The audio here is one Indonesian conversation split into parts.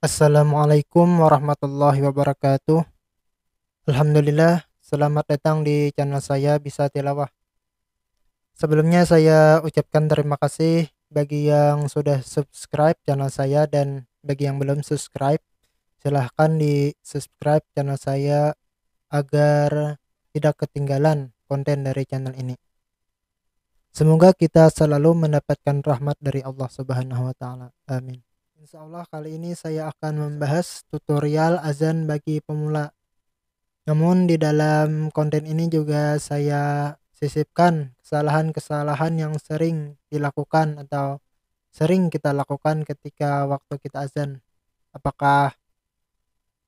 Assalamualaikum warahmatullahi wabarakatuh. Alhamdulillah, selamat datang di channel saya Bisa Tilawah. Sebelumnya saya ucapkan terima kasih bagi yang sudah subscribe channel saya dan bagi yang belum subscribe, silahkan di subscribe channel saya agar tidak ketinggalan konten dari channel ini. Semoga kita selalu mendapatkan rahmat dari Allah Subhanahu wa taala. Amin. Insya Allah kali ini saya akan membahas tutorial azan bagi pemula. Namun di dalam konten ini juga saya sisipkan kesalahan-kesalahan yang sering dilakukan atau sering kita lakukan ketika waktu kita azan. Apakah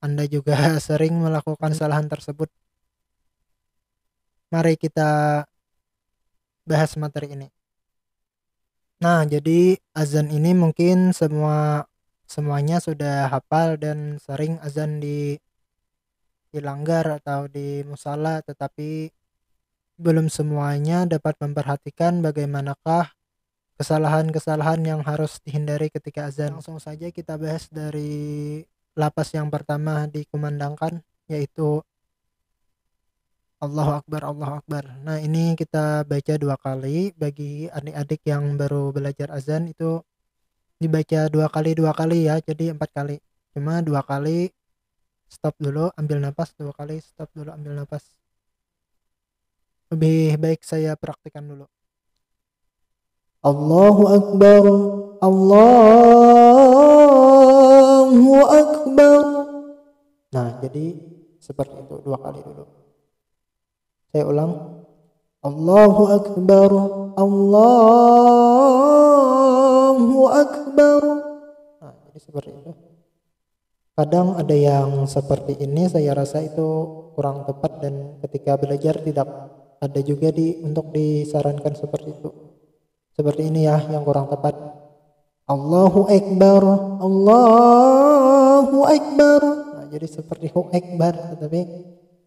Anda juga sering melakukan kesalahan tersebut? Mari kita bahas materi ini. Nah, jadi azan ini mungkin semuanya sudah hafal dan sering azan dilanggar atau di musala, tetapi belum semuanya dapat memperhatikan bagaimanakah kesalahan-kesalahan yang harus dihindari ketika azan. Langsung saja kita bahas dari lapas yang pertama dikumandangkan, yaitu Allahu Akbar, Allahu Akbar. Nah, ini kita baca 2 kali. Bagi adik-adik yang baru belajar azan itu dibaca 2 kali ya, jadi 4 kali. Cuma 2 kali stop dulu, ambil napas, 2 kali stop dulu, ambil napas. Lebih baik saya praktikkan dulu. Allahu Akbar, Allahu Akbar. Nah, jadi seperti itu 2 kali dulu. Saya ulang. Allahu Akbar, Allahu Akbar. Nah, jadi seperti itu. Kadang ada yang seperti ini, saya rasa itu kurang tepat dan ketika belajar tidak ada juga untuk disarankan seperti itu. Seperti ini ya yang kurang tepat. Allahu Akbar, Allahu Akbar. Nah, jadi seperti Hu Akbar, tetapi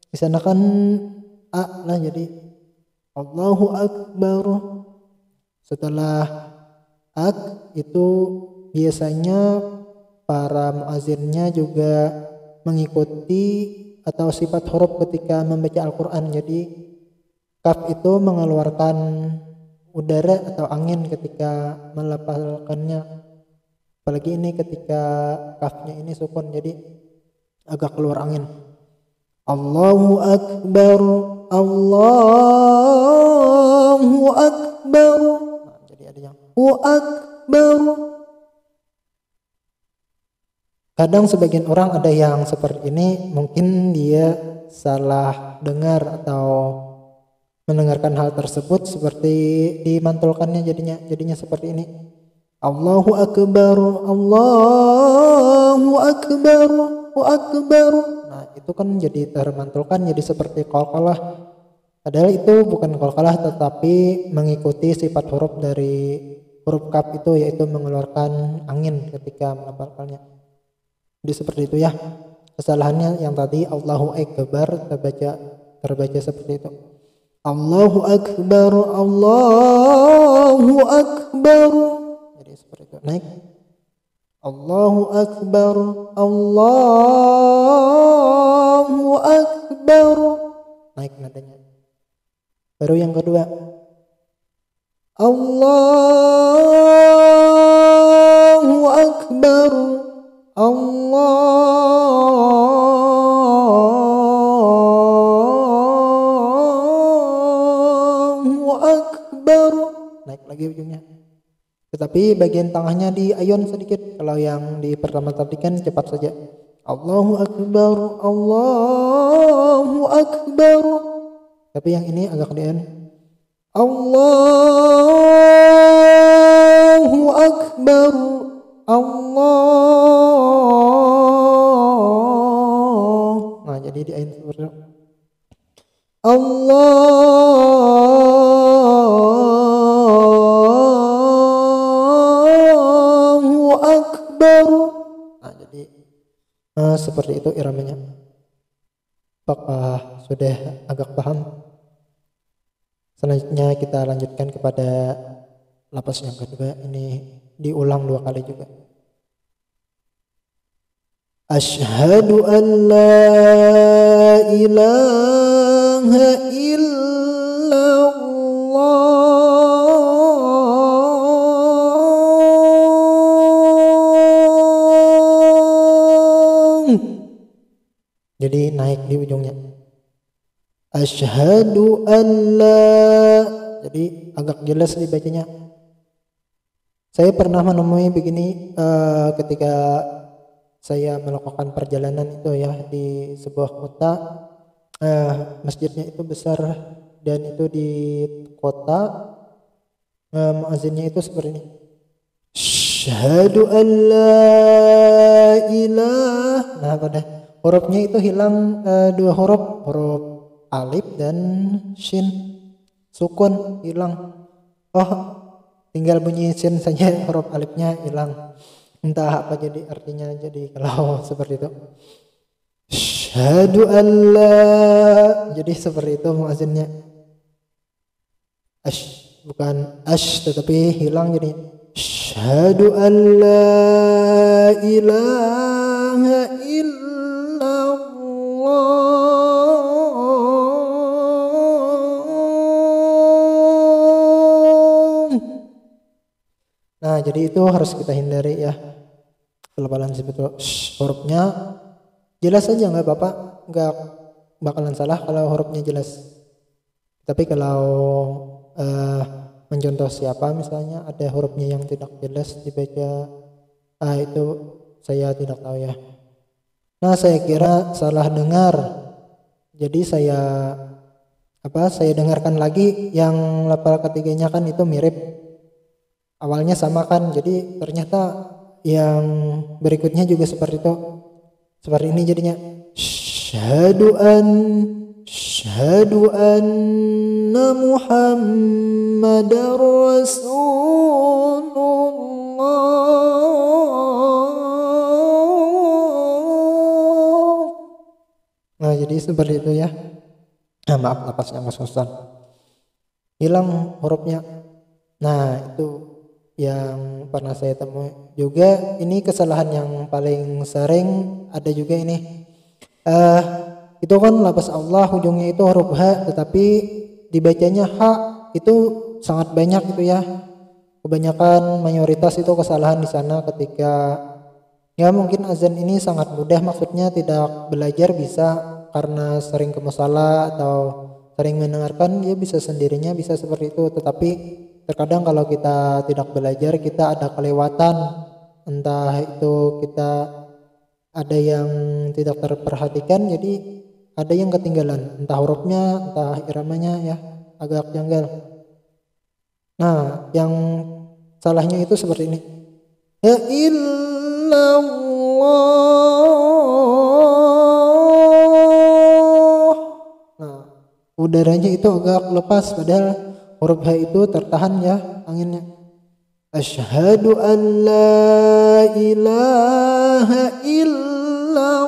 di sana kan A lah, jadi Allahu Akbar. Setelah ak itu biasanya para muazzinnya juga mengikuti atau sifat huruf ketika membaca Al-Quran. Jadi kaf itu mengeluarkan udara atau angin ketika melafalkannya. Apalagi ini ketika kafnya ini sukun, jadi agak keluar angin. Allahu Akbar, Allahu Akbar. Nah, jadi ada yang Allahu Akbar. Kadang sebagian orang ada yang seperti ini, mungkin dia salah dengar atau mendengarkan hal tersebut seperti dimantulkannya, jadinya seperti ini. Allahu Akbar, Allahu Akbar, Allahu Akbar. Nah, itu kan jadi termantulkan, jadi seperti qalqalah. Padahal itu bukan qalqalah, tetapi mengikuti sifat huruf dari huruf kaf itu, yaitu mengeluarkan angin ketika melafalkannya. Jadi seperti itu ya. Kesalahannya yang tadi Allahu Akbar terbaca seperti itu. Allahu Akbar, Allahu Akbar. Jadi seperti itu. Naik. Allahu Akbar, Allahu Akbar. Naik nadanya. Baru yang kedua. Allahu Akbar, Allahu Akbar. Naik lagi ujungnya. Tetapi bagian tengahnya di ayon sedikit. Kalau yang di pertama tadi kan cepat saja. Allahu Akbar, Allahu Akbar. Tapi yang ini agak di ayon. Allahu Akbar, Allah. Nah, jadi di ayon seperti itu. Allahu Akbar. Nah, jadi seperti itu iramanya. Apakah sudah agak paham? Selanjutnya kita lanjutkan kepada lapas yang kedua. Ini diulang 2 kali juga. Asyhadu an la ilaha illallah. Jadi naik di ujungnya. Asyhadu an la, jadi agak jelas dibacanya. Saya pernah menemui begini ketika saya melakukan perjalanan itu ya di sebuah kota. Masjidnya itu besar dan itu di kota. Muazzinnya itu seperti ini. Asyhadu an la ilah. Nah, pada hurufnya itu hilang dua huruf alif dan shin, sukun hilang. Oh, tinggal bunyi shin saja, huruf alifnya hilang. Entah apa jadi artinya. Jadi kalau seperti itu, asyhadu an la, jadi seperti itu muazzinnya. Bukan tetapi hilang, jadi asyhadu an la ilaha illallah. Nah, jadi itu harus kita hindari ya, pelafalan seperti itu. Hurufnya jelas saja, nggak apa-apa, nggak bakalan salah kalau hurufnya jelas. Tapi kalau mencontoh siapa misalnya ada hurufnya yang tidak jelas dibaca, itu saya tidak tahu ya. Nah, saya kira salah dengar. Jadi saya dengarkan lagi yang lafal ketiganya kan itu mirip. Awalnya sama kan, jadi ternyata yang berikutnya juga seperti itu. Seperti ini jadinya. Asyhadu anna Muhammadar Rasulullah. Nah, jadi seperti itu ya. Maaf, napasnya ngos-ngosan, hilang hurufnya. Nah, itu yang pernah saya temui juga. Ini kesalahan yang paling sering ada juga ini. Itu kan lafaz Allah ujungnya itu huruf H, tetapi dibacanya H itu sangat banyak itu ya. Kebanyakan mayoritas itu kesalahan di sana ketika ya mungkin azan ini sangat mudah, maksudnya tidak belajar bisa karena sering ke musala atau sering mendengarkan, dia bisa sendirinya bisa seperti itu. Tetapi terkadang kalau kita tidak belajar, kita ada kelewatan, entah itu kita ada yang tidak terperhatikan, jadi ada yang ketinggalan, entah hurufnya, entah iramanya ya, agak janggal. Nah, yang salahnya itu seperti ini. Ya illallah. Nah, udaranya itu agak lepas, padahal huruf H itu tertahan ya anginnya. Asyhadu an la ilaha illallah.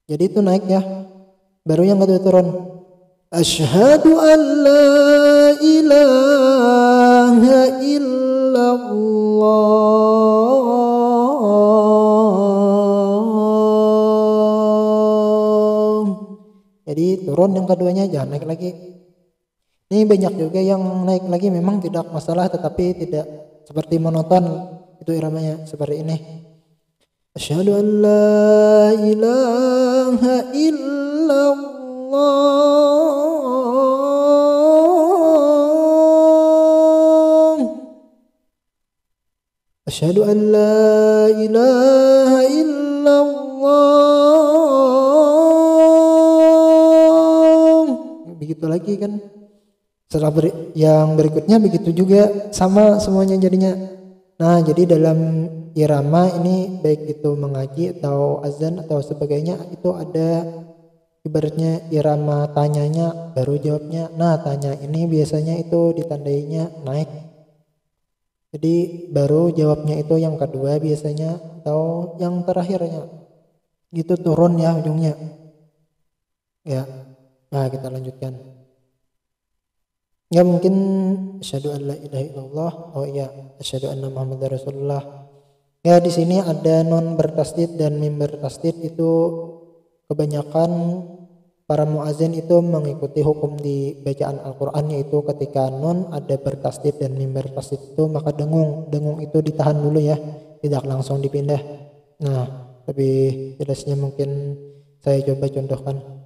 Jadi itu naik ya. Baru yang kedua turun. Asyhadu an la ilaha illallah. Jadi turun yang keduanya, jangan naik lagi. Ini banyak juga yang naik lagi, memang tidak masalah, tetapi tidak seperti monoton itu iramanya seperti ini. Asyhadu an la ilaha illallah. Asyhadu an la ilaha illallah. Begitu lagi kan. Setelah yang berikutnya begitu juga, sama semuanya jadinya. Nah, jadi dalam irama ini baik itu mengaji atau azan atau sebagainya, itu ada ibaratnya irama tanyanya baru jawabnya. Nah, tanya ini biasanya itu ditandainya naik, jadi baru jawabnya itu yang kedua biasanya atau yang terakhirnya gitu turun ya ujungnya ya. Nah, kita lanjutkan. Ya mungkin asyhadu an la ilaha illallah. Oh iya, asyhadu anna muhammadar rasulullah. Ya di sini ada non bertasdid dan mim bertasdid, itu kebanyakan para muazin itu mengikuti hukum di bacaan Al-Qur'an, yaitu ketika non ada bertasdid dan mim bertasdid itu maka dengung itu ditahan dulu ya, tidak langsung dipindah. Nah, lebih jelasnya mungkin saya coba contohkan.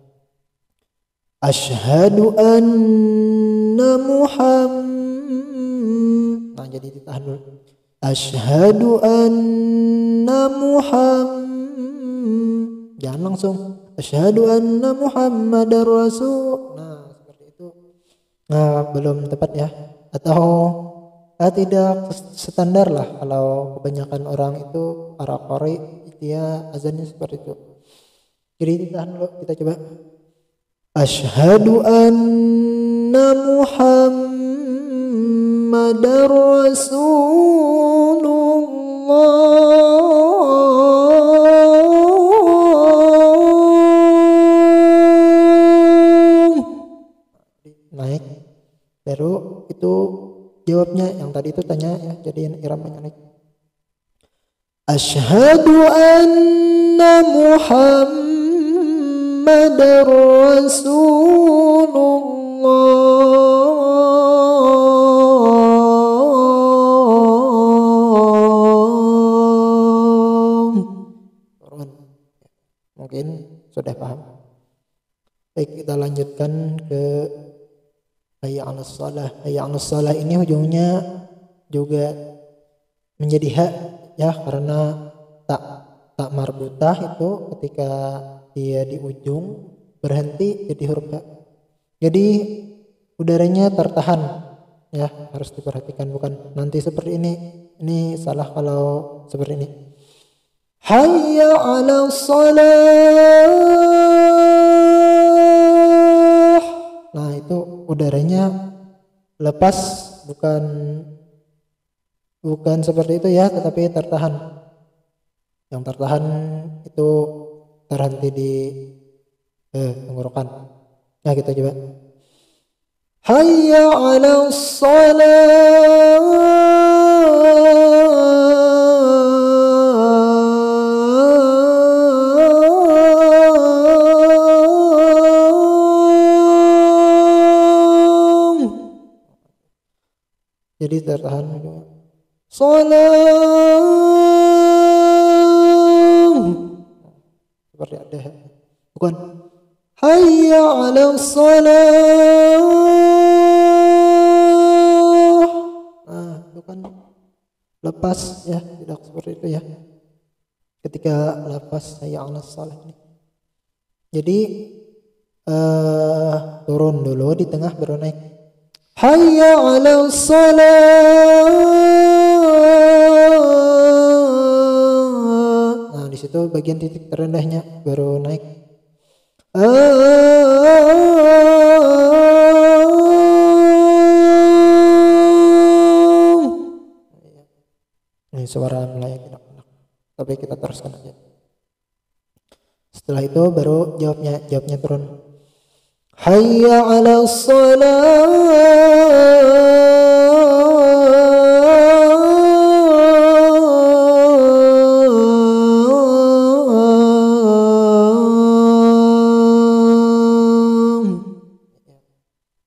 Asyhadu anna Muhammad. Nah, jadi ditahan dulu. Asyhadu anna Muhammad. Jangan langsung. Asyhadu anna Muhammadar Rasul. Nah, seperti itu. Nah, belum tepat ya. Atau tidak standar lah kalau kebanyakan orang itu para qari dia azannya seperti itu. Jadi ditahan dulu, kita coba. Asyhadu anna Muhammadar Rasulullah. Naik. Baru itu jawabnya, yang tadi itu tanya ya, jadi iramanya naik. Asyhadu anna Muhammadar Rasulullah. Mungkin sudah paham. Baik, kita lanjutkan ke hayya 'alas shalah. Hayya 'alas shalah ini ujungnya juga menjadi hak ya, karena tak marbutah itu ketika dia di ujung berhenti jadi huruf ha. Jadi udaranya tertahan ya, harus diperhatikan, bukan nanti seperti ini. Ini salah kalau seperti ini. Hayya 'alas shalah. Nah, itu udaranya lepas, bukan seperti itu ya, tetapi tertahan. Yang tertahan itu terhenti di tenggorokan. Nah, kita coba. Hayya 'alas shalah. Jadi tertahan. Salam. Seperti ada. Bukan. Hayya 'alas shalah. Nah, itu kan lepas ya, tidak seperti itu ya. Ketika lepas hayya 'alas shalah ini. Jadi turun dulu di tengah baru naik. Hayya 'alas shalah. Nah, di situ bagian titik terendahnya baru naik. Ini suara mulai tidak enak, tapi kita teruskan aja. Setelah itu baru jawabnya turun. Hayya 'alas shalah.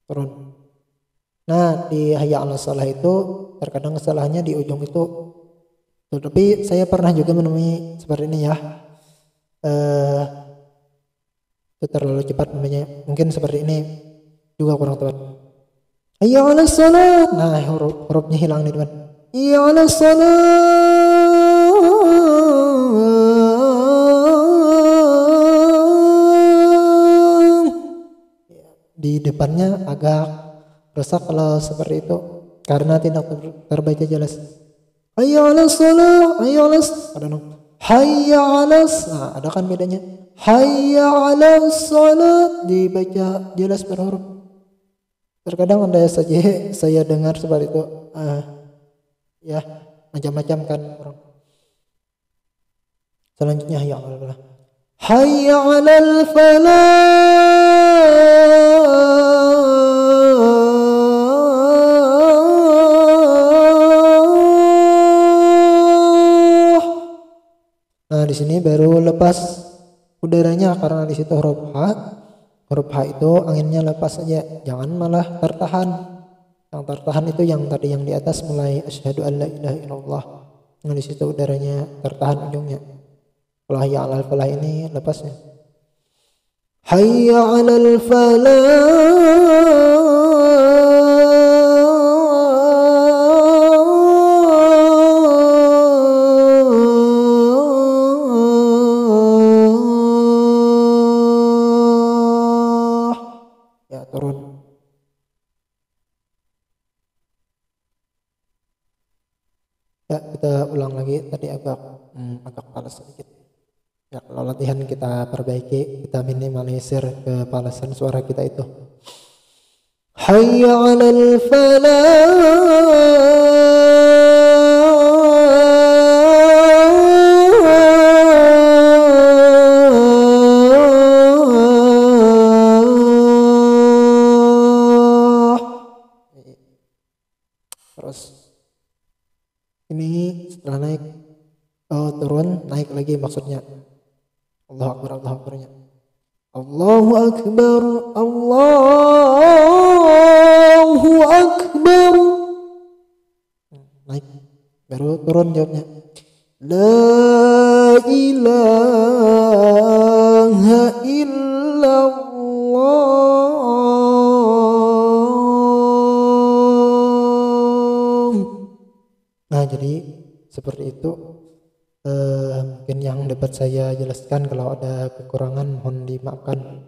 Turun. Nah, di hayya 'alas shalah itu terkadang kesalahannya di ujung itu. Tapi saya pernah juga menemui seperti ini ya. Itu terlalu cepat namanya. Mungkin seperti ini juga kurang tepat. Hayya 'alas shalah. Nah, hurufnya hilang nih teman. Hayya 'alas shalah. Di depannya agak rusak kalau seperti itu karena tidak terbaca jelas. Hayya 'alas shalah, hayya 'alas. Hayya 'alas. Nah, ada kan bedanya. Hayya 'alas shalah dibaca jelas per huruf. Terkadang ada saja saya dengar seperti itu. Ya, macam-macam kan orang. Selanjutnya hayya 'alal falah. Hayya 'alal falah. Nah, di sini baru lepas udaranya karena di situ huruf H. Huruf H itu anginnya lepas saja, jangan malah tertahan. Yang tertahan itu yang tadi yang di atas mulai asyhadu an la ilaha illallah. Nah, di situ udaranya tertahan ujungnya. Kalau hayya 'alal falah ini lepasnya. Hayya 'alal falah. Ya, turun. Ya, kita ulang lagi, tadi agak panas sedikit. Ya, kalau latihan kita perbaiki, kita minimalisir kepalasan suara kita itu. Hayya 'alal falah. Terus ini setelah naik turun, naik lagi maksudnya. Allahu akbar, Allahu akbarnya. Allahu akbar, Allahu akbar. Naik, baru turun jawabnya. La ilaha illallah. Nah, jadi seperti itu. Mungkin yang dapat saya jelaskan, kalau ada kekurangan mohon dimaafkan.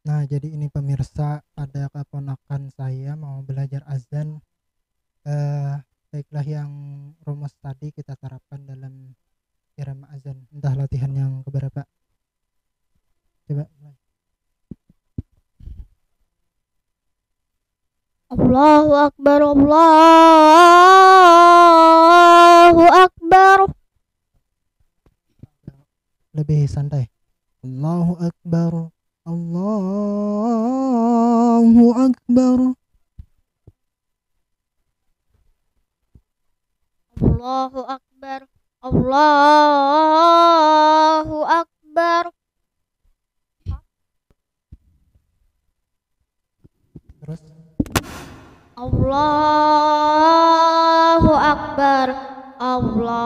Nah, jadi ini pemirsa, ada keponakan saya mau belajar azan. Baiklah, yang rumus tadi kita terapkan dalam irama azan. Entah latihan yang keberapa. Coba. Allahu akbar, Allahu akbar. Lebih santai. Allahu akbar, Allahu akbar. Allahu akbar, Allahu akbar. Terus Allahu akbar, Allahu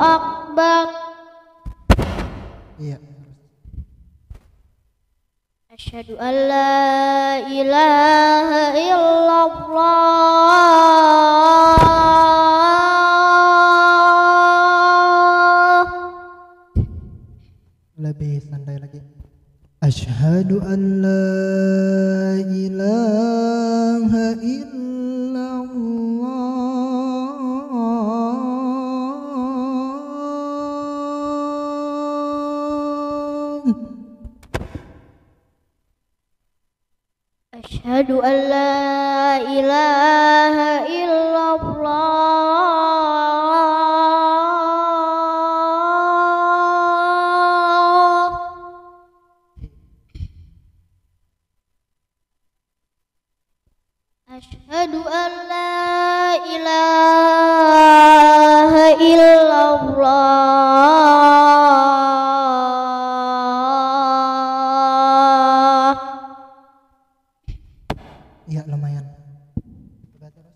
akbar. iya. Asyhadu an la ilaha illallah. Lebih santai lagi. Asyhadu an la ilaha illallah. Asyhadu an la ilaha illallah. Asyhadu an la ilaha illallah. Iya, lumayan. Coba terus.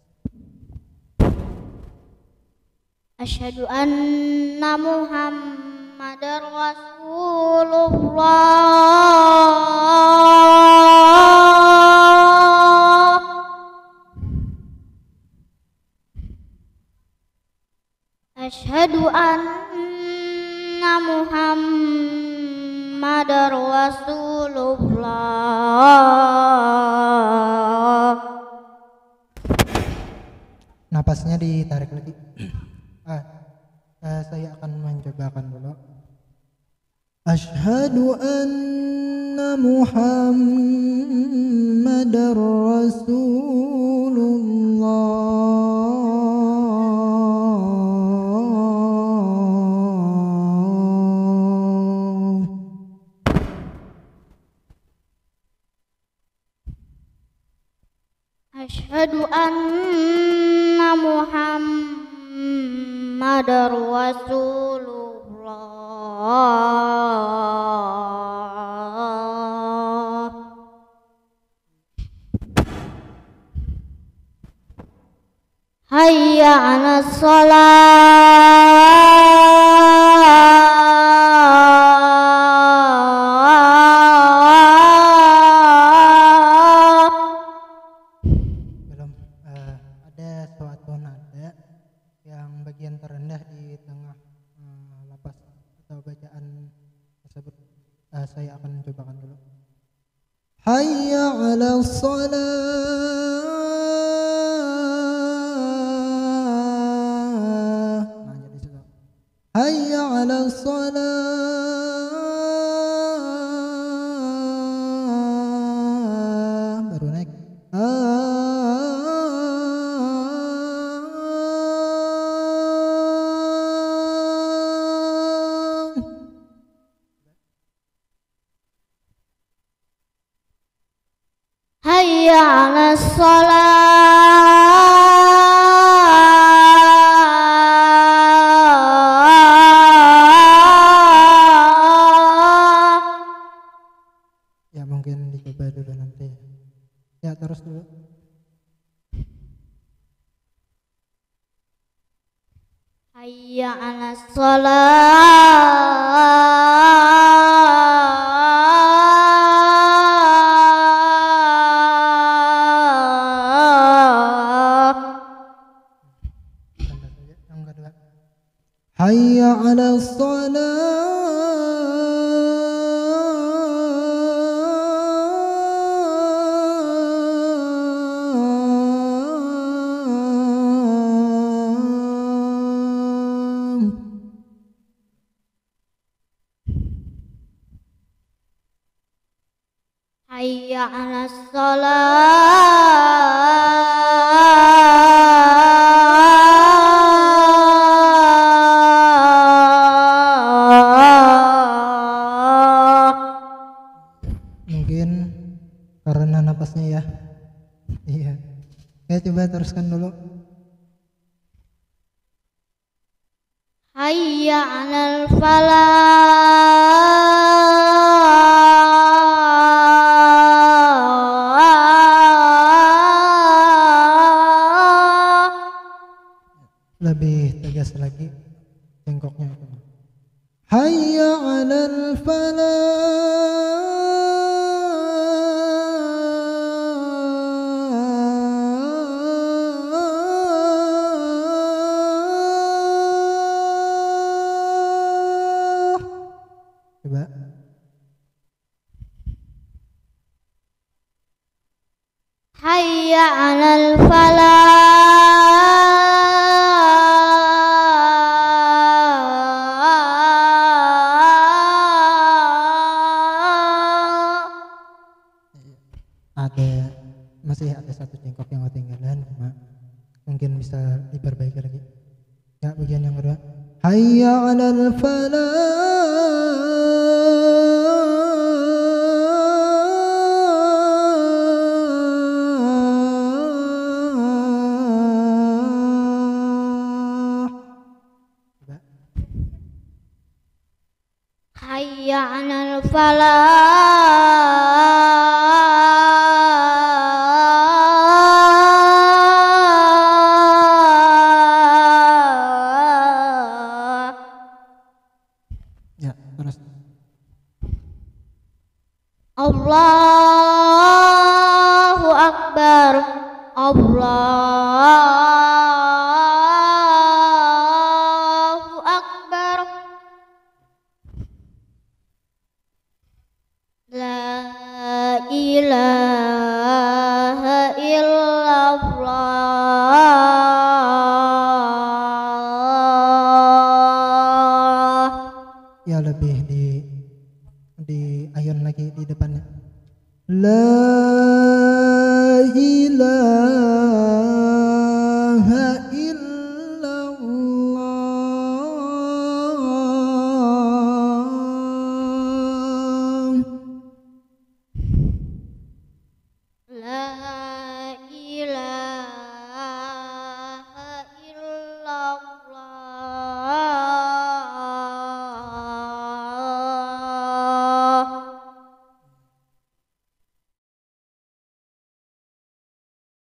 Asyhadu anna Muhammadar Rasulullah. Asyhadu anna Muhammadar Rasulullah. Napasnya ditarik lagi. Saya akan mencobakan dulu. Asyhadu anna Muhammadar Rasulullah. Asyhadu anna Muhammadar Rasulullah. Hayya 'alas shalah. Belum ada suatu nada yang bagian terendah di tengah lapas atau bacaan tersebut. Saya akan cobakan dulu. Hayya 'alas shalah. Nah, jadi situ. Hayya 'alas shalah. Baru naik. Hayya 'alas shalah. Ya mungkin dicoba dulu nanti. Ya terus dulu. Hayya 'alas shalah. Tambah saja yang kedua. Hayya 'alas shalah. Hayya 'alas shalah. Mungkin karena napasnya ya. Iya. Ya coba teruskan dulu. Hayya 'alal falah. Lebih tegas lagi cengkoknya itu. Hayya 'alal falah. Coba. Hayya 'alal falah. Masih ada satu cengkok yang ketinggalan, mungkin bisa diperbaiki lagi. Ya, bagian yang kedua. Hayya 'alal falah. Coba. Hayya 'alal falah. Ya, terus. Allahu Akbar. Allahu Akbar. La ilaha illallah. Ya lebih di ayun lagi di depannya. La